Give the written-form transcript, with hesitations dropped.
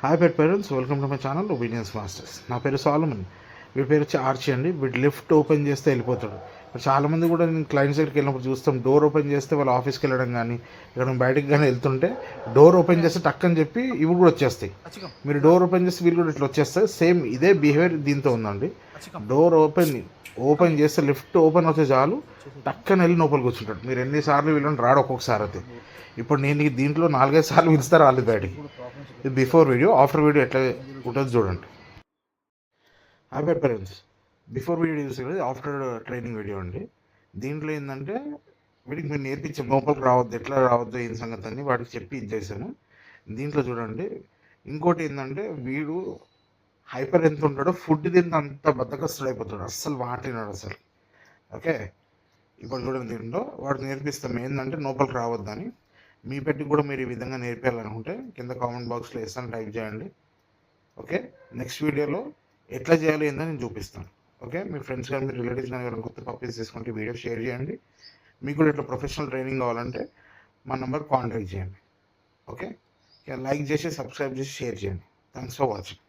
Hi pet parents, welcome to my channel obedience masters. నా పేరు Solomon. వీడి పేరు వచ్చి ఆర్చి అండి. వీడు లిఫ్ట్ ఓపెన్ చేస్తే వెళ్ళిపోతాడు. ఇప్పుడు చాలామంది కూడా నేను క్లయింట్ సైడ్కి వెళ్ళినప్పుడు చూస్తాం, డోర్ ఓపెన్ చేస్తే వాళ్ళ ఆఫీస్కి వెళ్ళడం కానీ ఇక్కడ బయటకు కానీ వెళ్తుంటే డోర్ ఓపెన్ చేస్తే టక్ అని చెప్పి ఇవి కూడా వచ్చేస్తాయి. మీరు డోర్ ఓపెన్ చేస్తే వీళ్ళు కూడా ఇట్లా వచ్చేస్తాయి. సేమ్ ఇదే బిహేవియర్ దీంతో ఉందండి. డోర్ ఓపెన్ చేస్తే లిఫ్ట్ ఓపెన్ వచ్చే చాలు టక్కని వెళ్ళి లోపలికి కూర్చుంటాడు. మీరు ఎన్నిసార్లు వీళ్ళని రాడు ఒక్కొక్కసారి అయితే. ఇప్పుడు నేను దీంట్లో 4-5 సార్లు పిలుస్తా రాలేదు బయటికి. ఇది బిఫోర్ వీడియో, ఆఫ్టర్ వీడియో ఎట్లా ఉంటుందో చూడండి. హాయ్ పేరెంట్స్, బిఫోర్ వీడియో చూసేది ఆఫ్టర్ ట్రైనింగ్ వీడియో అండి. దీంట్లో ఏంటంటే వీడికి మీరు నేర్పించే లోపలికి రావద్దు, ఎట్లా రావద్దు, ఏం సంగతి అని వాడికి చెప్పి ఇచ్చేసాము. దీంట్లో చూడండి, ఇంకోటి ఏంటంటే వీడు హైపర్ ఎంత ఉంటాడో ఫుడ్ తింటే అంత బద్దకస్తుడు అయిపోతాడు, అస్సలు వాటినాడు అసలు. ఓకే, ఇప్పుడు చూడండి, దీంట్లో వాడికి నేర్పిస్తాం ఏంటంటే లోపలికి రావద్దని. మీ పెట్టి కూడా మీరు ఈ విధంగా నేర్పించాలనుకుంటే కింద కామెంట్ బాక్స్లో వేస్తాను, టైప్ చేయండి. ఓకే, నెక్స్ట్ వీడియోలో ఎట్లా చేయాలి ఏందని నేను చూపిస్తాను. ఓకే, మీ ఫ్రెండ్స్ కానీ మీ రిలేటివ్స్ కానీ ఎవరైనా కొత్త పప్పీస్ తీసుకుంటే వీడియో షేర్ చేయండి. మీకు కూడా ఇట్లా ప్రొఫెషనల్ ట్రైనింగ్ కావాలంటే మా నెంబర్ కాంటాక్ట్ చేయండి. ఓకే, లైక్ చేసి సబ్స్క్రైబ్ చేసి షేర్ చేయండి. Thanks for watching.